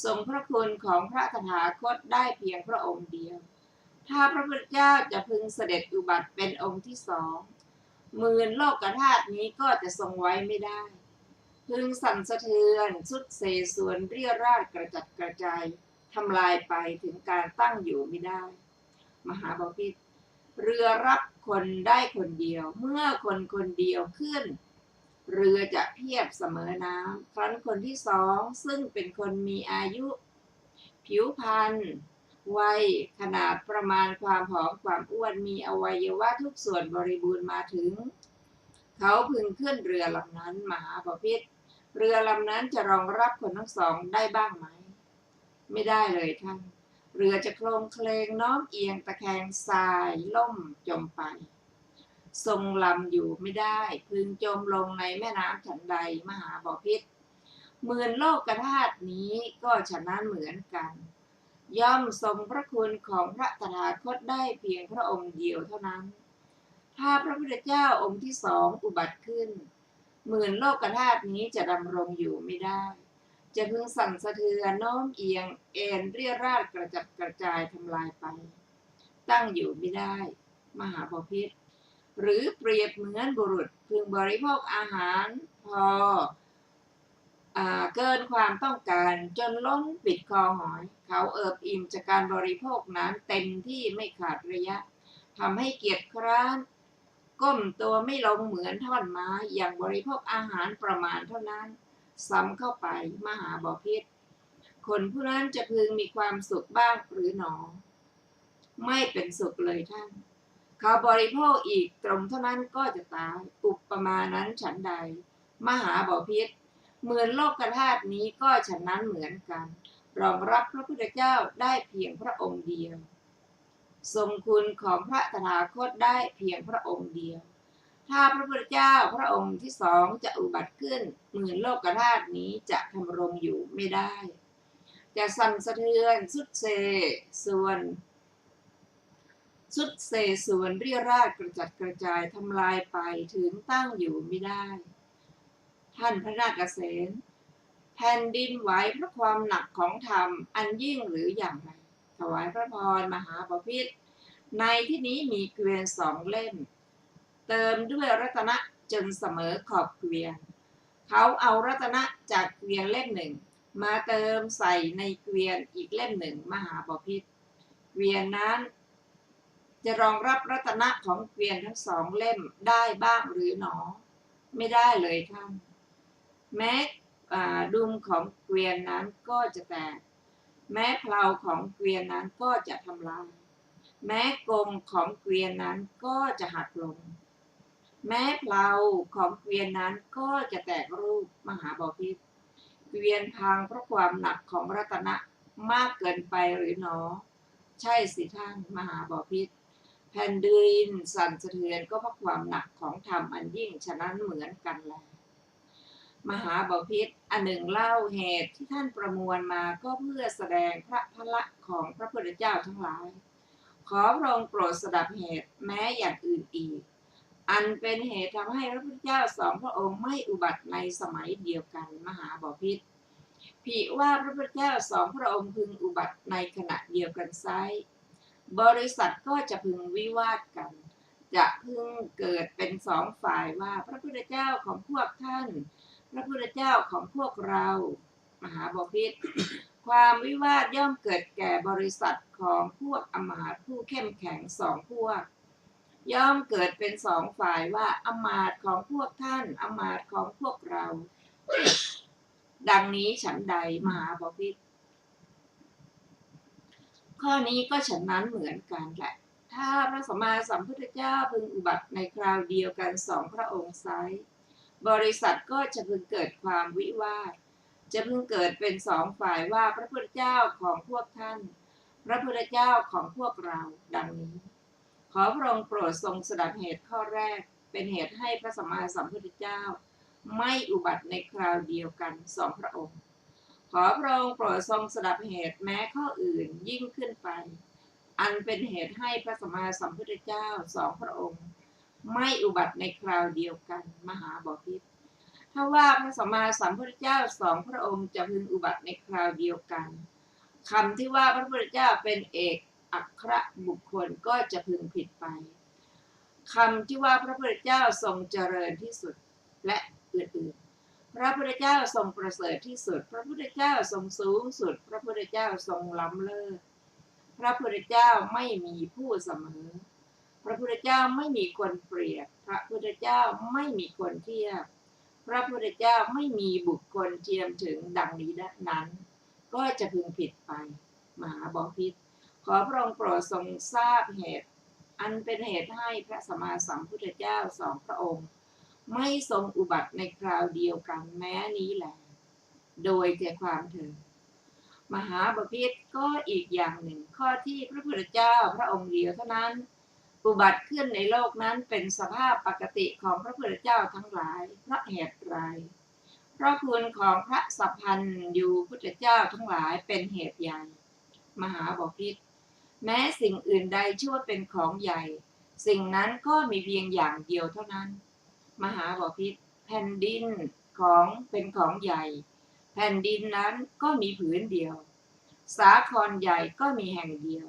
ทรงพระคุณของพระตถาคตได้เพียงพระองค์เดียวถ้าพระพุทธเจ้าจะพึงเสด็จอุบัติเป็นองค์ที่สองหมื่นโลกธาตุนี้ก็จะทรงไว้ไม่ได้พึงสั่นสะเทือนสุดเสส่วนเรี่ยราดกระจัดกระจายทำลายไปถึงการตั้งอยู่ไม่ได้มหาบพิตรเรือรับคนได้คนเดียวเมื่อคนคนเดียวขึ้นเรือจะเพียบเสมอน้ำครั้นคนที่สองซึ่งเป็นคนมีอายุผิวพรรณวัยขนาดประมาณความผอมความอ้วนมีอวัยวะทุกส่วนบริบูรณ์มาถึงเขาพึงขึ้นเรือลำนั้นมหาบพิตรเรือลำนั้นจะรองรับคนทั้งสองได้บ้างไหมไม่ได้เลยท่านเรือจะโคลงเคลงน้อมเอียงตะแคงทรายล่มจมไปทรงลำอยู่ไม่ได้พึงจมลงในแม่น้ำฉันใดมหาบพิตรหมื่นโลกธาตุนี้ก็ฉะนั้นเหมือนกันย่อมทรงพระคุณของพระตถาคตได้เพียงพระองค์เดียวเท่านั้นถ้าพระพุทธเจ้าองค์ที่สองอุบัติขึ้นหมื่นโลกธาตุนี้จะดำรงอยู่ไม่ได้จะพึงสั่นสะเทือนโน้มเอียงเอ็นเรี่ยราดกระจัดกระจายทำลายไปตั้งอยู่ไม่ได้มหาบพิตรหรือเปรียบเหมือนบุรุษพึงบริโภคอาหารพอเกินความต้องการจนล้นปิดคอหอยเขาเอิบอิ่มจากการบริโภคนั้นเต็มที่ไม่ขาดระยะทำให้เกียจคร้านก้มตัวไม่ลงเหมือนท่อนไม้อย่างบริโภคอาหารประมาณเท่านั้นซ้ำเข้าไปมหาบพิตรคนผู้นั้นจะพึงมีความสุขบ้างหรือหนอไม่เป็นสุขเลยท่านเขาบริโภคอีกตรงเท่านั้นก็จะตายอุปมานั้นฉันใดมหาบพิตรหมื่นโลกธาตุนี้ก็ฉะนั้นเหมือนกันรองรับพระพุทธเจ้าได้เพียงพระองค์เดียวทรงคุณของพระตถาคตได้เพียงพระองค์เดียวถ้าพระพุทธเจ้าพระองค์ที่สองจะอุบัติขึ้นหมื่นโลกธาตุนี้จะดำรงอยู่ไม่ได้จะสั่นสะเทือนสุดเสส่วนเรี่ยราดกระจัดกระจายทำลายไปถึงตั้งอยู่ไม่ได้ท่านพระนาคเษนแผ่นดินไหวเพราะความหนักของธรรมอันยิ่งหรืออย่างไรถวายพระพรมหาบพิตรในที่นี้มีเกวียนสองเล่มเติมด้วยรัตนะจนเสมอขอบเกวียนเขาเอารัตนะจากเกวียนเล่มหนึ่งมาเติมใส่ในเกวียนอีกเล่มหนึ่งมหาบพิตรเกวียนนั้นจะรองรับรัตนะของเกวียนทั้งสองเล่มได้บ้างหรือหนอไม่ได้เลยท่านแม้ดุมของเกวียนนั้นก็จะแตกแม้เพลาของเกวียนนั้นก็จะทำลายแม้กงของเกวียนนั้นก็จะหักลงแม้เพลาของเกวียนนั้นก็จะแตกรูปมหาบพิตรเกวียนพังเพราะความหนักของรัตนะมากเกินไปหรือหนอใช่สิท่านมหาบพิตรแผ่นดินสั่นสะเทือนก็เพราะความหนักของธรรมอันยิ่งฉะนั้นเหมือนกันแลมหาบพิตรอันหนึ่งเล่าเหตุที่ท่านประมวลมาก็เพื่อแสดงพระพละของพระพุทธเจ้าทั้งหลายขอพระองค์โปรดสดับเหตุแม้อย่างอื่นอีกอันเป็นเหตุทำให้พระพุทธเจ้าสองพระองค์ไม่อุบัติในสมัยเดียวกันมหาบพิตรภิว่าพระพุทธเจ้าสองพระองค์พึงอุบัติในขณะเดียวกันไซบริษัทก็จะพึงวิวาทกันจะพึงเกิดเป็นสองฝ่ายว่าพระพุทธเจ้าของพวกท่านพระพุทธเจ้าของพวกเรามหาบพิตรความวิวาทย่อมเกิดแก่บริษัทของพวกอมาตย์ผู้เข้มแข็งสองพวกย่อมเกิดเป็นสองฝ่ายว่าอมาตย์ของพวกท่านอมาตย์ของพวกเราดังนี้ฉันใดมหาบพิตรข้อนี้ก็ฉันนั้นเหมือนกันแหละถ้าพระสัมมาสัมพุทธเจ้าพึงอุบัติในคราวเดียวกันสองพระองค์ไซบริษัทก็จะพึงเกิดความวิวาทจะพึงเกิดเป็นสองฝ่ายว่าพระพุทธเจ้าของพวกท่านพระพุทธเจ้าของพวกเราดังนี้ ขอพระองค์โปรดทรงสดับเหตุข้อแรกเป็นเหตุให้พระสัมมาสัมพุทธเจ้าไม่อุบัติในคราวเดียวกันสองพระองค์ขอพระองค์โปรดทรงสดับเหตุแม้ข้ออื่นยิ่งขึ้นไปอันเป็นเหตุให้พระสัมมาสัมพุทธเจ้าสองพระองค์ไม่อุบัติในคราวเดียวกันมหาบพิตรถ้าว่าพระสัมมาสัมพุทธเจ้าสองพระองค์จะพึงอุบัติในคราวเดียวกันคำที่ว่าพระพุทธเจ้าเป็นเอกอัครบุคคลก็จะพึงผิดไปคำที่ว่าพระพุทธเจ้าทรงเจริญที่สุดและอื่นๆพระพุทธเจ้าทรงประเสริฐที่สุดพระพุทธเจ้าทรงสูงสุดพระพุทธเจ้าทรงล้ำเลิศพระพุทธเจ้าไม่มีผู้เสมอพระพุทธเจ้าไม่มีคนเปรียบพระพุทธเจ้าไม่มีคนเทียบพระพุทธเจ้าไม่มีบุคคลเทียมถึงดังนี้นั้นก็จะพึงผิดไปมหาบพิตรขอพระองค์โปรดทรงทราบเหตุอันเป็นเหตุให้พระสัมมาสัมพุทธเจ้าสองพระองค์ไม่ทรงอุบัติในคราวเดียวกันแม้นี้แหละโดยแก่ความเถิดมหาบพิตรก็อีกอย่างหนึ่งข้อที่พระพุทธเจ้าพระองค์เดียวเท่านั้นอุบัติขึ้นในโลกนั้นเป็นสภาพปกติของพระพุทธเจ้าทั้งหลายเพราะเหตุไรเพราะคุณของพระสัพพันยูพุทธเจ้าทั้งหลายเป็นเหตุใหญ่มหาบพิตรแม้สิ่งอื่นใดชื่อว่าเป็นของใหญ่สิ่งนั้นก็มีเพียงอย่างเดียวเท่านั้นมหาบพิตรแผ่นดินของเป็นของใหญ่แผ่นดินนั้นก็มีผืนเดียวสาครใหญ่ก็มีแห่งเดียว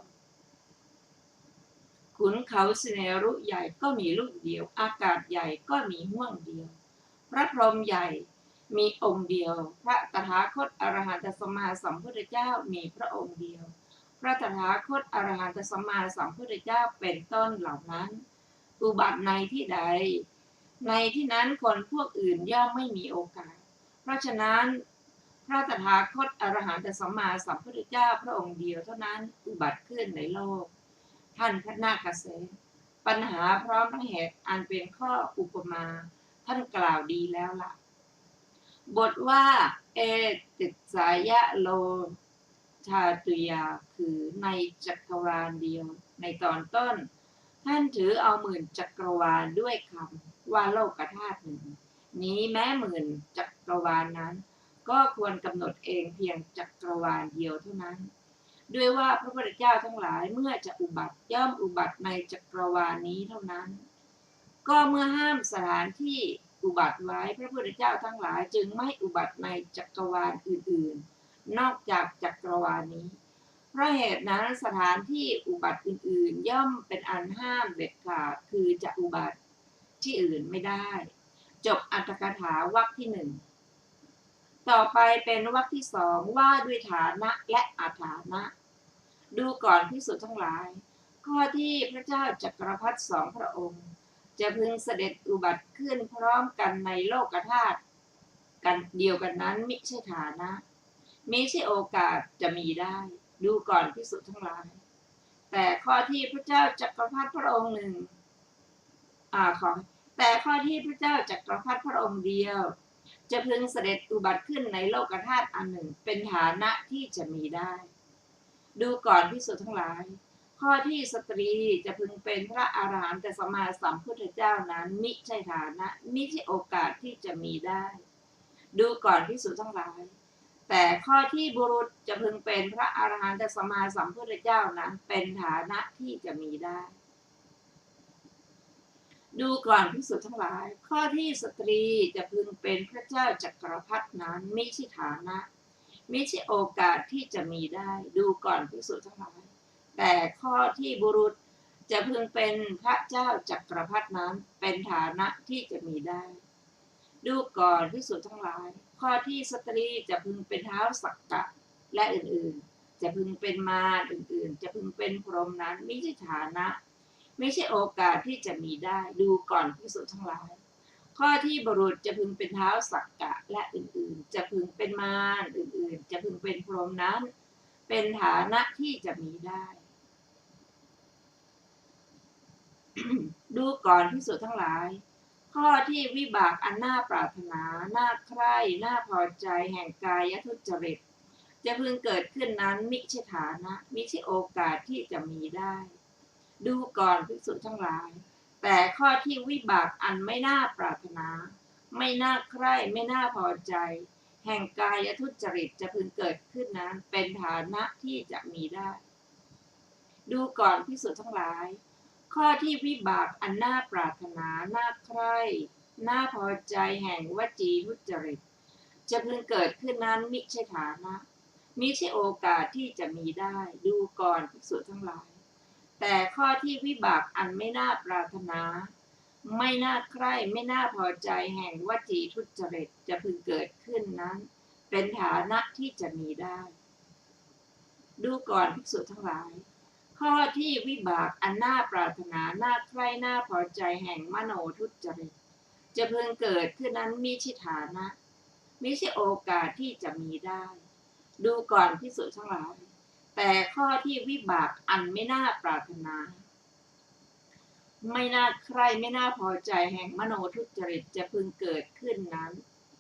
ขุนเขาสิเนรุใหญ่ก็มีลูกเดียวอากาศใหญ่ก็มีห้วงเดียวพระพรหมใหญ่มีองค์เดียวพระตถาคตอรหันตสัมมาสัมพุทธเจ้ามีพระองค์เดียวพระตถาคตอรหันตสัมมาสัมพุทธเจ้าเป็นต้นเหล่านั้นอุบัติในที่ใดในที่นั้นคนพวกอื่นย่อมไม่มีโอกาสเพราะฉะนั้นพระตถาคตอรหันตสัมมาสัมพุทธเจ้าพระองค์เดียวเท่านั้นอุบัติขึ้นในโลกท่านพระนาคเษนปัญหาพร้อมทั้งเหตุอันเป็นข้ออุปมาท่านกล่าวดีแล้วล่ะบทว่าเอติสายะโลชาตุยาคือในจักรวาลเดียวในตอนต้นท่านถือเอาหมื่นจักรวาลด้วยคำว่าโลกธาตุหนึ่งนี้แม้หมื่นจักรวาลนั้นก็ควรกำหนดเองเพียงจักรวาลเดียวเท่านั้นด้วยว่าพระพุทธเจ้าทั้งหลายเมื่อจะอุบัติย่อมอุบัติในจักรวาลนี้เท่านั้นก็เมื่อห้ามสถานที่อุบัติไว้พระพุทธเจ้าทั้งหลายจึงไม่อุบัติในจักรวาลอื่นๆนอกจากจักรวาลนี้เพราะเหตุนั้นสถานที่อุบัติอื่นๆย่อมเป็นอันห้ามเด็ดขาดคือจะอุบัติที่อื่นไม่ได้จบอรรถกถาวรรคที่หนึ่งต่อไปเป็นวรรคที่สองว่าด้วยฐานะและอาฐานะดูก่อนภิกษุทั้งหลายข้อที่พระเจ้าจักรพรรดิสองพระองค์จะพึงเสด็จอุบัติขึ้นพร้อมกันในโลกธาตุกันเดียวกันนั้นมิใช่ฐานะมิใช่โอกาสจะมีได้ดูก่อนภิกษุทั้งหลายแต่ข้อที่พระเจ้าจักรพรรดิพระองค์หนึ่งแต่ข้อที่พระเจ้าจักรพรรดิพระองค์เดียวจะพึงเสด็จอุบัติขึ้นในโลกธาตุอันหนึ่งเป็นฐานะที่จะมีได้ดูก่อนภิกษุทั้งหลายข้อที่สตรีจะพึงเป็นพระอรหันตสัมมาสัมพุทธเจ้านั้นมิใช่ฐานะมิใช่โอกาสที่จะมีได้ดูก่อนภิกษุทั้งหลายแต่ข้อที่บุรุษจะพึงเป็นพระอรหันตสัมมาสัมพุทธเจ้านั้นเป็นฐานะที่จะมีได้ดูก่อนภิกษุทั้งหลายข้อที่สตรีจะพึงเป็นพระเจ้าจักรพรรดินั้นมิใช่ฐานะมิใช่โอกาสที่จะมีได้ดูก่อนภิกษุทั้งหลายแต่ข้อที่บุรุษจะพึงเป็นพระเจ้าจักรพรรดินั้นเป็นฐานะที่จะมีได้ดูก่อนภิกษุทั้งหลายข้อที่สตรีจะพึงเป็นท้าวสักกะและอื่นๆจะพึงเป็นมารอื่นๆจะพึงเป็นพรหมนั้นมิใช่ฐานะไม่ใช่โอกาสที่จะมีได้ดูก่อนภิกษุทั้งหลายข้อที่บุรุษจะพึงเป็นท้าวสักกะและอื่นๆจะพึงเป็นมารอื่นๆจะพึงเป็นพรหมนั้นเป็นฐานะที่จะมีได้ ดูก่อนภิกษุทั้งหลายข้อที่วิบากอันน่าปรารถนาน่าใคร่น่าพอใจแห่งกายทุจริตจะพึงเกิดขึ้นนั้นมิใช่ฐานะมิใช่โอกาสที่จะมีได้ ดูก่อนภิกษุทั้งหลายแต่ข้อที่วิบากอันไม่น่าปรารถนาไม่น่าใคร่ไม่น่าพอใจแห่งกายทุจริตจะพึงเกิดขึ้นนั้นเป็นฐานะที่จะมีได้ดูก่อนภิกษุทั้งหลายข้อที่วิบากอันน่าปรารถนาน่าใคร่น่าพอใจแห่งวจีทุจริตจะพึงเกิดขึ้นนั้นมิใช่ฐานะมิใช่โอกาสที่จะมีได้ดูก่อนภิกษุทั้งหลายแต่ข้อที่วิบากอันไม่น่าปรารถนาไม่น่าใคร่ไม่น่าพอใจแห่งวจีทุจริตจะพึงเกิดขึ้นนั้นเป็นฐานะที่จะมีได้ดูก่อนภิกษุทั้งหลายข้อที่วิบากอันน่าปรารถนาน่าใคร่น่าพอใจแห่งมโนทุจริตจะพึงเกิดขึ้นนั้นมิใช่ฐานะมิใช่โอกาสที่จะมีได้ดูก่อนภิกษุทั้งหลายแต่ข้อที่วิบากอันไม่น่าปรารถนาไม่น่าใคร่ไม่น่าพอใจแห่งมโนทุจริตจะพึงเกิดขึ้นนั้น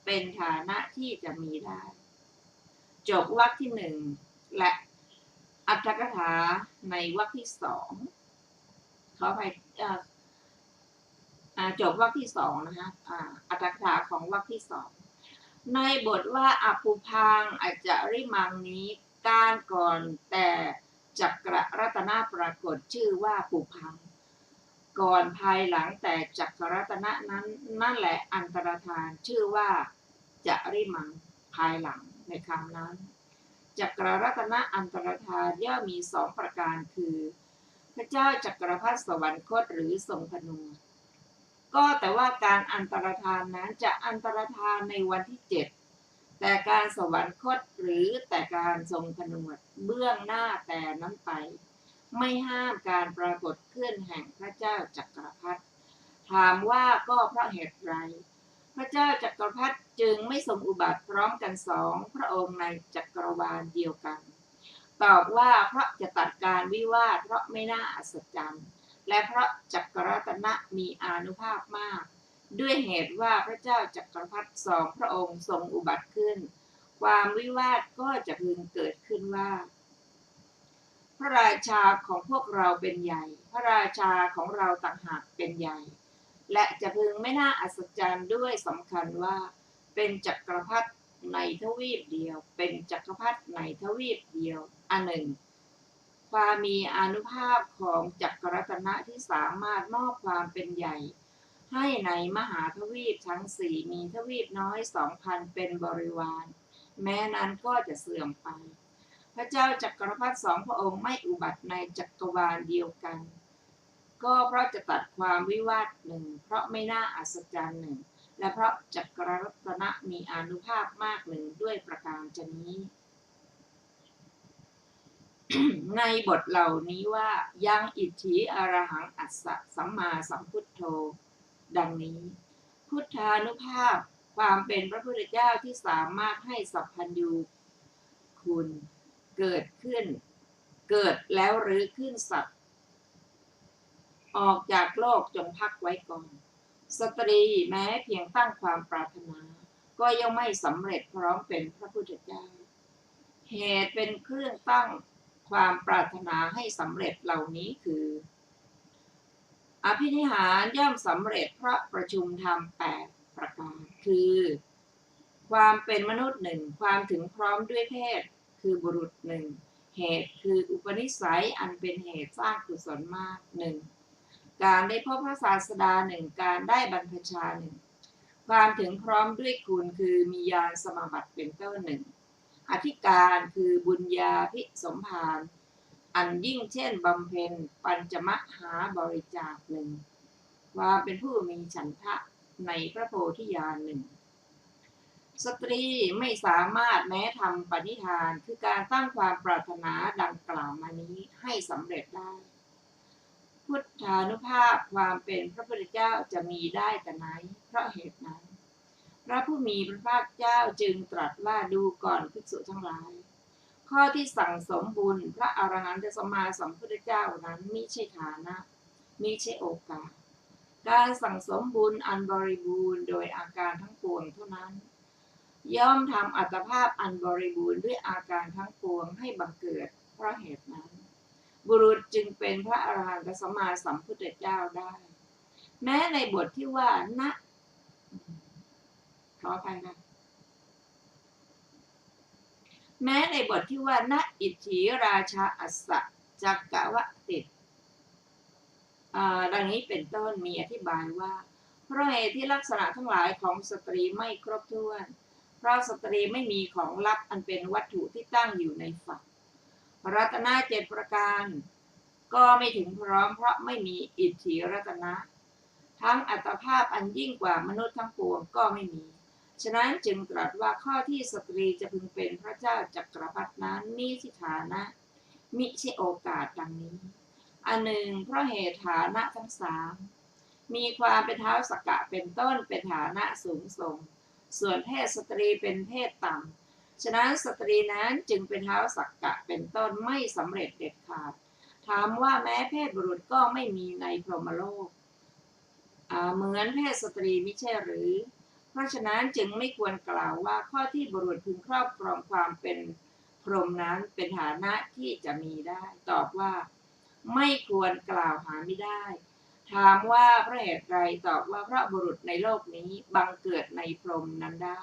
เป็นฐานะที่จะมีได้จบวรรคที่หนึ่งและอรรถกถาในวรรคที่สองขออภัยจบวรรคที่สองนะคะอรรถกถาของวรรคที่สองในบทว่าอภูพังอจริมังนี้การก่อนแต่จักรรัตนะปรากฏชื่อว่าภูพังก่อนภายหลังแต่จักรรัตนะนั้นนั่นแหละอันตรธานชื่อว่าจริมังภายหลังในคำนั้นจักรรัตนะอันตรธานย่อมมีสองประการคือพระเจ้าจักรพรรดิสวรรคตหรือทรงผนวดก็แต่ว่าการอันตรธานนั้นจะอันตรธานในวันที่7แต่การสวรรคตหรือแต่การทรงผนวดเบื้องหน้าแต่นั้นไปไม่ห้ามการปรากฏขึ้นแห่งพระเจ้าจักรพรรดิถามว่าก็เพราะเหตุไรพระเจ้าจักรพรรดิจึงไม่ทรงอุบัติพร้อมกันสองพระองค์ในจักรวาลเดียวกันตอบว่าเพราะจะตัดการวิวาทเพราะไม่น่าอัศจรรย์และเพราะจักรรัตนะมีอานุภาพมากด้วยเหตุว่าพระเจ้าจักรพรรดิสองพระองค์ทรงอุบัติขึ้นความวิวาทก็จะพึงเกิดขึ้นว่าพระราชาของพวกเราเป็นใหญ่พระราชาของเราต่างหากเป็นใหญ่และจะพึงไม่น่าอัศจรรย์ด้วยสำคัญว่าเป็นจักรพรรดิในทวีปเดียวเป็นจักรพรรดิในทวีปเดียวอันหนึ่งความมีอานุภาพของจักรรัตนะที่สามารถมอบความเป็นใหญ่ให้ในมหาทวีปทั้งสี่มีทวีปน้อย 2,000 เป็นบริวารแม้นั้นก็จะเสื่อมไปพระเจ้าจักรพรรดิสองพระองค์ไม่อุบัติในจักรวาลเดียวกันก็เพราะจะตัดความวิวาทหนึ่งเพราะไม่น่าอัศจรรย์หนึ่งและเพราะจักรรัตนะมีอานุภาพมากหนึ่งด้วยประการฉะนี้ ในบทเหล่านี้ว่ายังอิทธิอรหังอัสสะสัมมาสัมพุทโธดังนี้พุทธานุภาพความเป็นพระพุทธเจ้าที่สามารถให้สัพพัญญูคุณเกิดขึ้นเกิดแล้วหรือขึ้นสัตว์ออกจากโลกจงพักไว้ก่อนสตรีแม้เพียงตั้งความปรารถนาก็ยังไม่สำเร็จพร้อมเป็นพระพุทธเจ้าเหตุเป็นเครื่องตั้งความปรารถนาให้สำเร็จเหล่านี้คืออภินิหารย่อมสำเร็จเพราะประชุมธรรม8ประการคือความเป็นมนุษย์หนึ่งความถึงพร้อมด้วยเพศคือบุรุษหนึ่งเหตุคืออุปนิสัยอันเป็นเหตุสร้างกุศลมากหนึ่งการได้พบพระศาสดาหนึ่งการได้บรรพชาหนึ่งความถึงพร้อมด้วยคุณคือมีญาณสมาบัติเป็นต้นหนึ่งอธิการคือบุญญาภิสมภารอันยิ่งเช่นบำเพ็ญปัญจมหาบริจาคหนึ่งความเป็นผู้มีฉันทะในพระโพธิญาณหนึ่งสตรีไม่สามารถแม้ทำปณิธานคือการตั้งความปรารถนาดังกล่าวมานี้ให้สำเร็จได้พุทธานุภาพความเป็นพระพุทธเจ้าจะมีได้แต่ไหนเพราะเหตุนั้นพระผู้มีพระภาคเจ้าจึงตรัสว่าดูก่อนภิกษุทั้งหลายข้อที่สั่งสมบุญพระอรหันตสัมมาสัมพุทธเจ้านั้นมิใช่ฐานะมิใช่โอกาสการสั่งสมบุญอันบริบูรณ์โดยอาการทั้งปวงเท่านั้นย่อมทำอัตภาพอันบริบูรณ์ด้วยอาการทั้งปวงให้บังเกิดเพราะเหตุนั้น บุรุษจึงเป็นพระอรหันตสัมมาสัมพุทธเจ้าได้ แม้ในบทที่ว่านะขออภัยนะแม้ในบทที่ว่าณอิทธิราชาอัสสะจักกวติดังนี้เป็นต้นมีอธิบายว่าเพราะเหตุที่ลักษณะทั้งหลายของสตรีไม่ครบถ้วนเพราะสตรีไม่มีของลับอันเป็นวัตถุที่ตั้งอยู่ในฝักรัตนะ7ประการก็ไม่ถึงพร้อมเพราะไม่มีอิทธิรัตนะทั้งอัตภาพอันยิ่งกว่ามนุษย์ทั้งปวงก็ไม่มีฉะนั้นจึงตรัสว่าข้อที่สตรีจะพึงเป็นพระเจ้าจักรพรรดินั้นมีสิฐานะมิใช่โอกาสดังนี้อันหนึ่งเพราะเหตุฐานะทั้งสามมีความเป็นเท้าสักกะเป็นต้นเป็นฐานะสูงส่งส่วนเพศสตรีเป็นเพศต่ำฉะนั้นสตรีนั้นจึงเป็นเท้าสักกะเป็นต้นไม่สำเร็จเด็ดขาดถามว่าแม้เพศบุรุษก็ไม่มีในพรหมโลกเหมือนเพศสตรีมิใช่หรือเพราะฉะนั้นจึงไม่ควรกล่าวว่าข้อที่บุรุษพึงครอบครองความเป็นพรหมนั้นเป็นฐานะที่จะมีได้ตอบว่าไม่ควรกล่าวหาไม่ได้ถามว่าเพราะเหตุใดตอบว่าเพราะบุรุษในโลกนี้บังเกิดในพรหมนั้นได้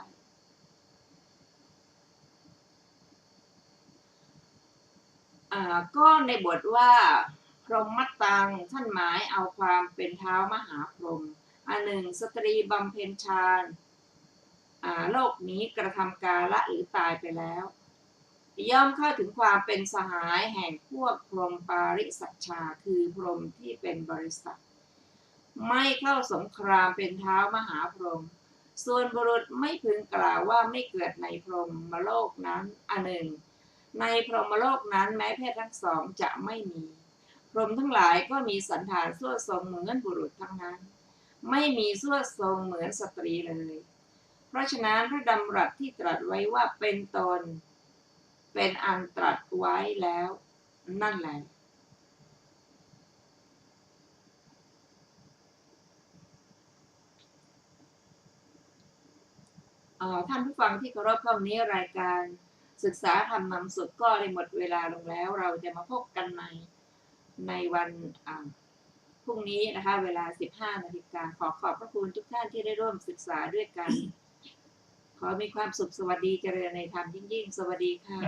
ก็ในบทว่าพรหมตังท่านหมายเอาความเป็นเท้ามหาพรหมอันหนึ่งสตรีบำเพ็ญฌานโลกนี้กระทำกาละหรือตายไปแล้วย่อมเข้าถึงความเป็นสหายแห่งพวกพรหมปาริสัชชาคือพรหมที่เป็นบริษัทไม่เข้าสงครามเป็นเท้ามหาพรหมส่วนบุรุษไม่พึงกล่าวว่าไม่เกิดในพรหมโลกนั้นอันหนึ่งในพรหมโลกนั้นแม้เพศทั้งสองจะไม่มีพรหมทั้งหลายก็มีสันฐานส่วนทรงเหมือนบุรุษทั้งนั้นไม่มีส่วนทรงเหมือนสตรีเลยเพราะฉะนั้นพระดำรัสที่ตรัสไว้ว่าเป็นตนเป็นอันตรัสไว้แล้วนั่นแหละท่านผู้ฟังที่เคารพวันนี้รายการศึกษาธรรมนำสุขก็ได้หมดเวลาลงแล้วเราจะมาพบกันในวันพรุ่งนี้นะคะเวลา 15 นาฬิกาขอบพระคุณทุกท่านที่ได้ร่วมศึกษาด้วยกันขอมีความสุขสวัสดีเจริญในธรรมยิ่งๆสวัสดีค่ะ